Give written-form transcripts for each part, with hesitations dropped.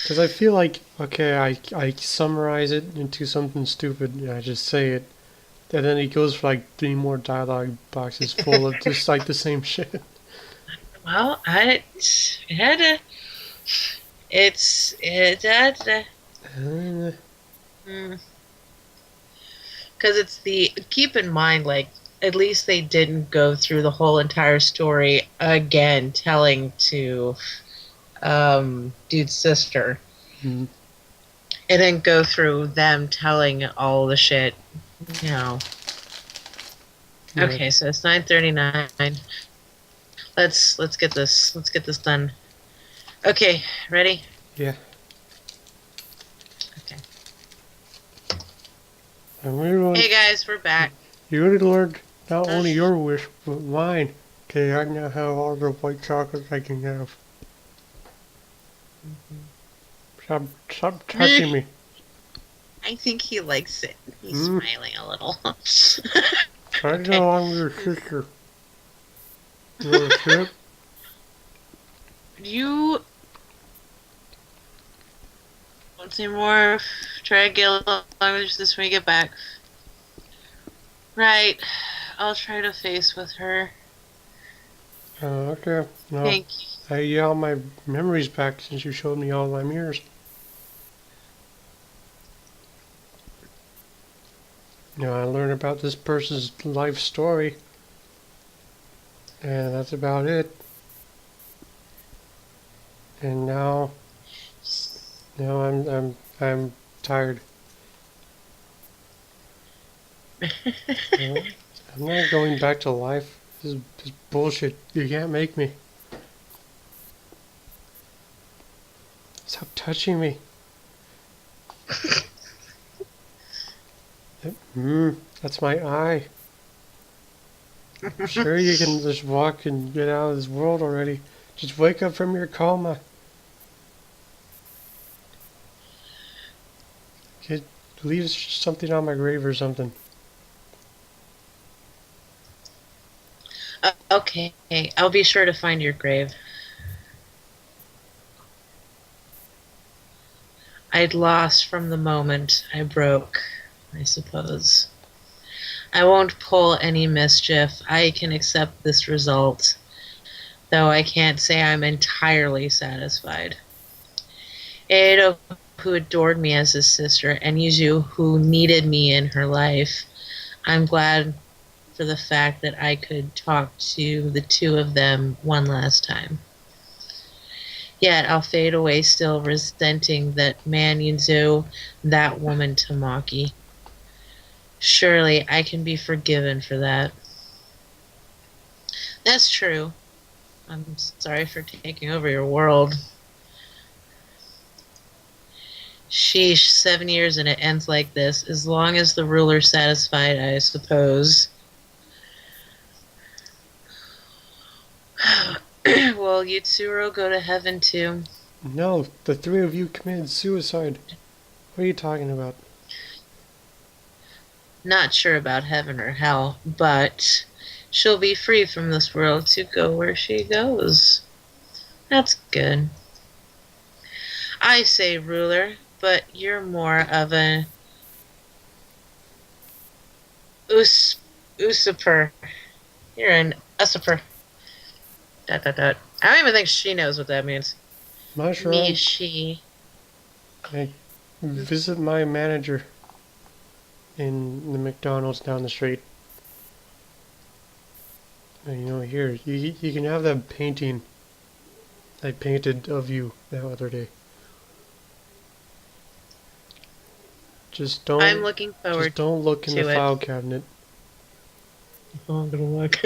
Because I feel like, okay, I summarize it into something stupid and I just say it. And then he goes for like 3 more dialogue boxes full of just like the same shit. Well, I it had to. It had to. Uh, Because it's the keep in mind, like at least they didn't go through the whole entire story again, telling to dude's sister. mm, It didn't go through them telling all the shit. You know. yeah, Okay, so it's 9:39. Let's get this. Let's get this done. Okay, ready? yeah. Okay. I really want, Hey guys, we're back. you really learned not Uh, only your wish, but mine. Okay, I now have all the white chocolate I can have. Stop touching me. I think he likes it. He's Hmm? smiling a little. Try to get Okay. along with your sister. You want to sip? You want to say more? Try to get along with this when you get back. Right. I'll try to face with her. Okay. No, Thank you. I get all my memories back since you showed me all my mirrors. I learned about this person's life story, and that's about it. And now I'm tired. No, I'm not going back to life. This is bullshit. You can't make me. Stop touching me. That's my eye. Sure, you can just walk and get out of this world already. Just wake up from your coma. Get, leave something on my grave or something. Okay, I'll be sure to find your grave. I'd lost from the moment I broke, I suppose. I won't pull any mischief. I can accept this result, though I can't say I'm entirely satisfied. Ada, who adored me as his sister, and Yuzu, who needed me in her life, I'm glad for the fact that I could talk to the two of them one last time. Yet I'll fade away still resenting that man Yuzu, that woman Tamaki. Surely I can be forgiven for that. That's true. I'm sorry for taking over your world. Sheesh, 7 years and it ends like this. As long as the ruler's satisfied, I suppose. Will Yutsuro go to heaven too? No, the 3 of you committed suicide. What are you talking about? Not sure about heaven or hell, but she'll be free from this world to go where she goes. That's good. I say ruler, but you're more of an us usurper. You're an usurper. Dot dot dot. I don't even think she knows what that means. I'm not sure. Me, she. I visit my manager in the McDonald's down the street. And, here you can have that painting I painted of you that other day. Just I'm don't looking just forward don't look in the to it. file cabinet. Oh, I'm gonna look.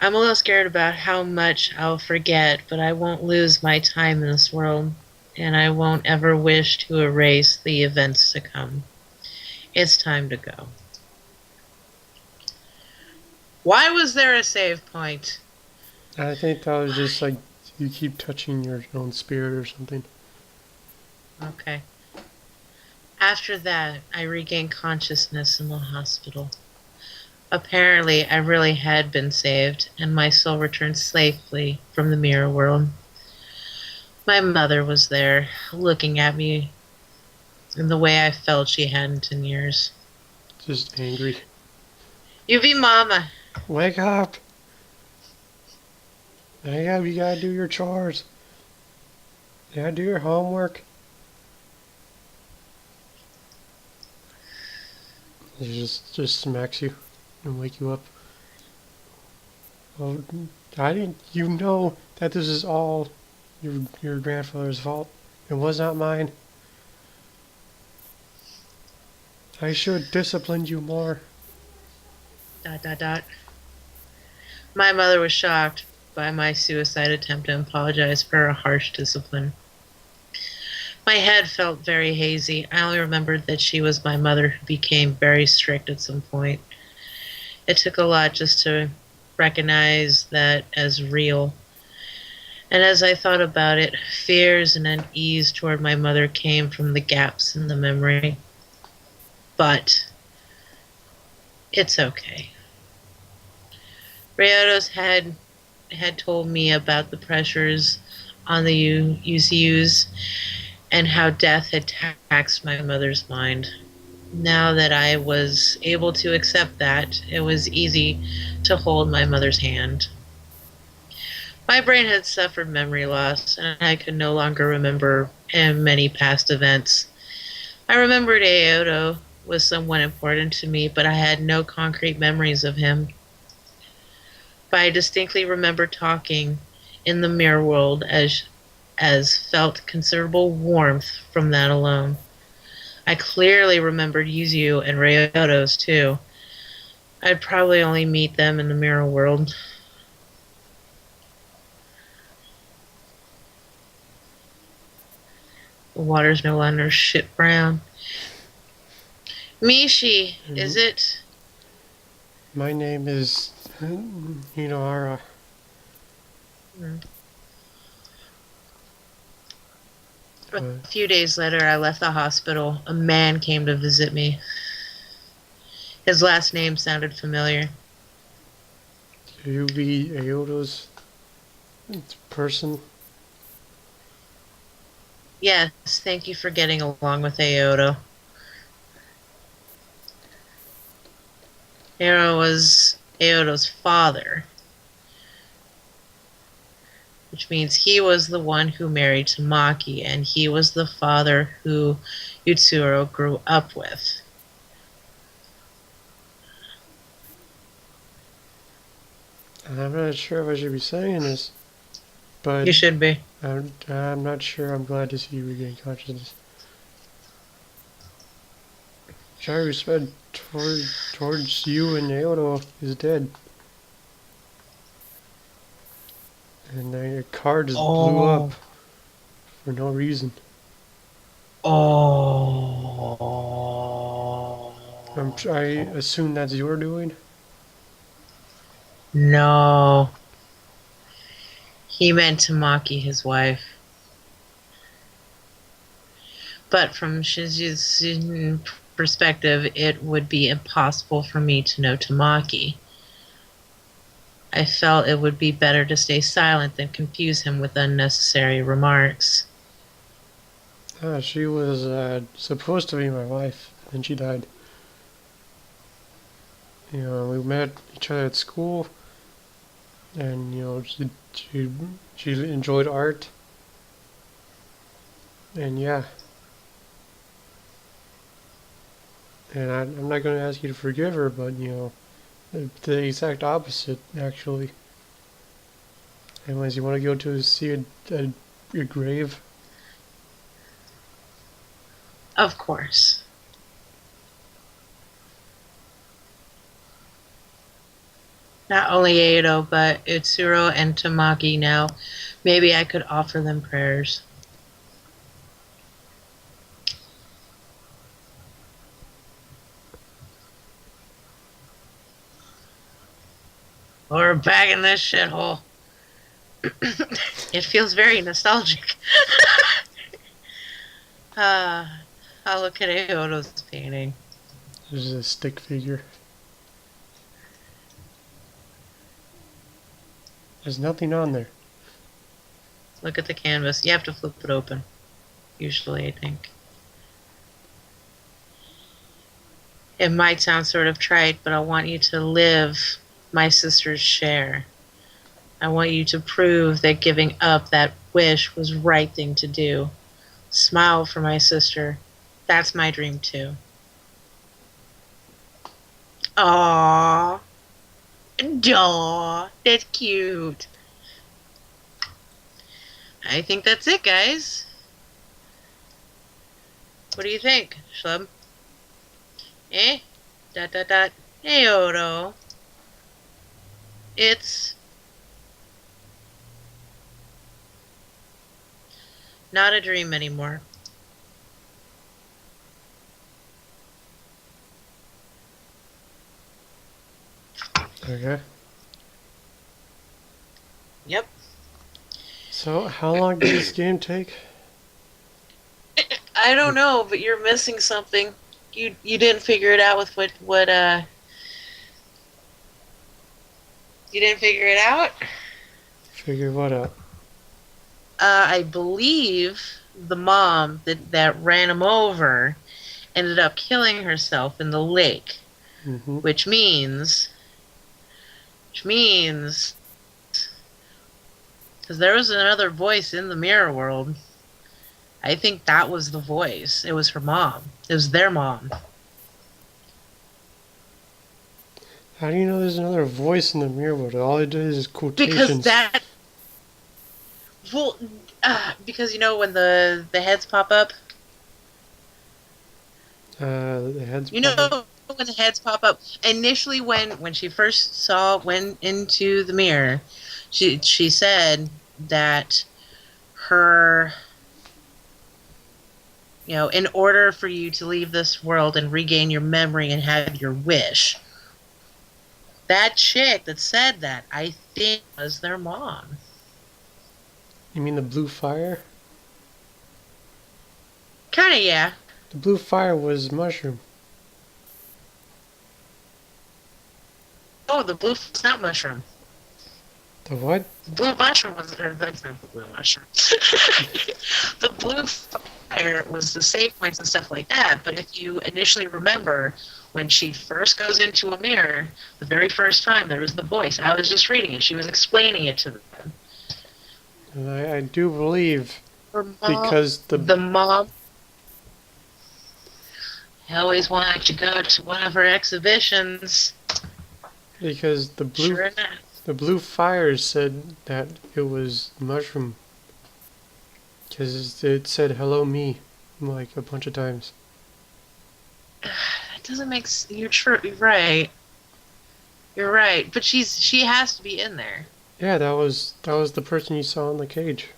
I'm a little scared about how much I'll forget, but I won't lose my time in this world, and I won't ever wish to erase the events to come. It's time to go. Why was there a save point? I think that was just Why? like you keep touching your own spirit or something. Okay. After that, I regained consciousness in the hospital. Apparently, I really had been saved, and my soul returned safely from the mirror world. My mother was there, looking at me in the way I felt she hadn't in years. Just angry. You be mama. Wake up! Wake up, you gotta do your chores. You gotta do your homework. He just smacks you and wake you up. Well, I didn't. You know that this is all your grandfather's fault. It was not mine. I should have disciplined you more. Dot dot dot. My mother was shocked by my suicide attempt and apologized for her harsh discipline. My head felt very hazy. I only remembered that she was my mother who became very strict at some point. It took a lot just to recognize that as real. And as I thought about it, fears and unease toward my mother came from the gaps in the memory. But it's okay. Riotos had told me about the pressures on the UCUs and how death had taxed my mother's mind. Now that I was able to accept that, it was easy to hold my mother's hand. My brain had suffered memory loss, and I could no longer remember many past events. I remembered Aoto was somewhat important to me, but I had no concrete memories of him. But I distinctly remember talking in the mirror world as felt considerable warmth from that alone. I clearly remembered Yuzu and Ryotos too. I'd probably only meet them in the mirror world. The water's no longer shit brown. Mishi, is it? My name is Hinohara. A few days later, I left the hospital. A man came to visit me. His last name sounded familiar. You be Aoto's person? Yes, thank you for getting along with Aoto. Nero was Aoto's father, which means he was the one who married Tamaki, and he was the father who Yutsuro grew up with. I'm not sure if I should be saying this, but You should be. I'm not sure I'm glad to see you regain consciousness. Which I respect towards you and Naoto is dead. And then your car just blew up for no reason. Oh. I assume that's your doing? No. He meant Tamaki, his wife. But from Shizu's perspective, it would be impossible for me to know Tamaki. I felt it would be better to stay silent than confuse him with unnecessary remarks. She was supposed to be my wife, and she died. You know, we met each other at school, and she she enjoyed art, and yeah. And I'm not going to ask you to forgive her, but the exact opposite actually. Anyways, you want to go to see a grave? Of course. Not only Edo, but Utsuro and Tamaki now. Maybe I could offer them prayers. We're back in this shithole. It feels very nostalgic. I'll look at Eoto's painting. There's a stick figure. There's nothing on there. Look at the canvas. You have to flip it open. Usually, I think. It might sound sort of trite, but I want you to live my sister's share. I want you to prove that giving up that wish was the right thing to do. Smile for my sister. That's my dream too. Aww. Aww. That's cute. I think that's it, guys. What do you think, Shlub? Eh? Dot dot dot. Hey, Odo. It's not a dream anymore. Okay. Yep. So, how long did this game take? I don't know, but you're missing something. You didn't figure it out with what you didn't figure it out? Figure what out? I believe the mom that ran him over ended up killing herself in the lake, Mm-hmm. which means because there was another voice in the mirror world. I think that was the voice. It was her mom. It was their mom. How do you know there's another voice in the mirror world? All it does is Because quotations. well, because you know when the heads pop up. The heads You pop up. know when the heads pop up. Initially, when she first went into the mirror, she said that her, in order for you to leave this world and regain your memory and have your wish, that chick that said that, I think, was their mom. You mean the blue fire? Kinda, yeah. The blue fire was mushroom. Oh, the blue snap mushroom. The what? The blue mushroom was that's not the blue mushroom. The blue fire was the save points and stuff like that. But if you initially remember when she first goes into a mirror, the very first time there was the voice. I was just reading it. She was explaining it to them. And I do believe Her mom, because the mom, I always wanted to go to one of her exhibitions. because Sure enough. the blue fire said that it was mushroom. Because it said hello me like a bunch of times. That doesn't make you're true. You're right. You're right. But she has to be in there. Yeah, that was the person you saw in the cage.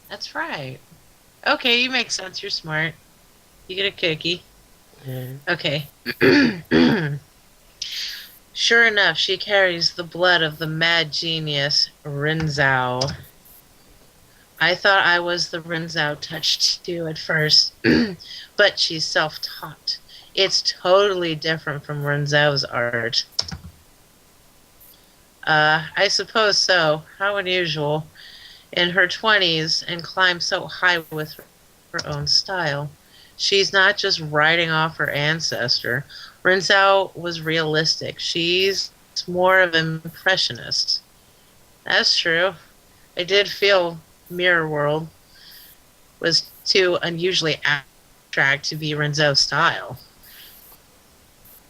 That's right. Okay, you make sense. You're smart. You get a cookie. Yeah. Okay. Sure enough, she carries the blood of the mad genius Rinzao. I thought I was the Rinzao touched too at first, but she's self-taught. It's totally different from Rinzao's art. I suppose so. How unusual. In her 20s and climb so high with her own style. She's not just writing off her ancestor. Rinzao was realistic. She's more of an impressionist. That's true. I did feel Mirror World was too unusually abstract to be Rinzao's style.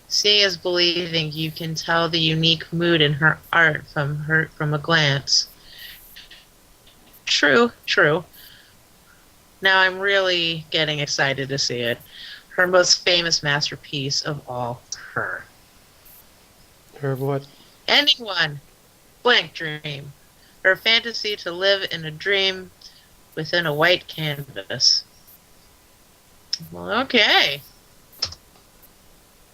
Seeing is believing. You can tell the unique mood in her art from a glance. True, true. Now I'm really getting excited to see it. Her most famous masterpiece of all, her. Or what? Ending one, blank dream. Her fantasy to live in a dream within a white canvas. Well, okay.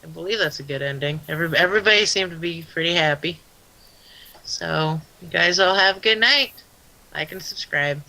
I believe that's a good ending. Everybody seemed to be pretty happy. So, you guys all have a good night. Like and subscribe.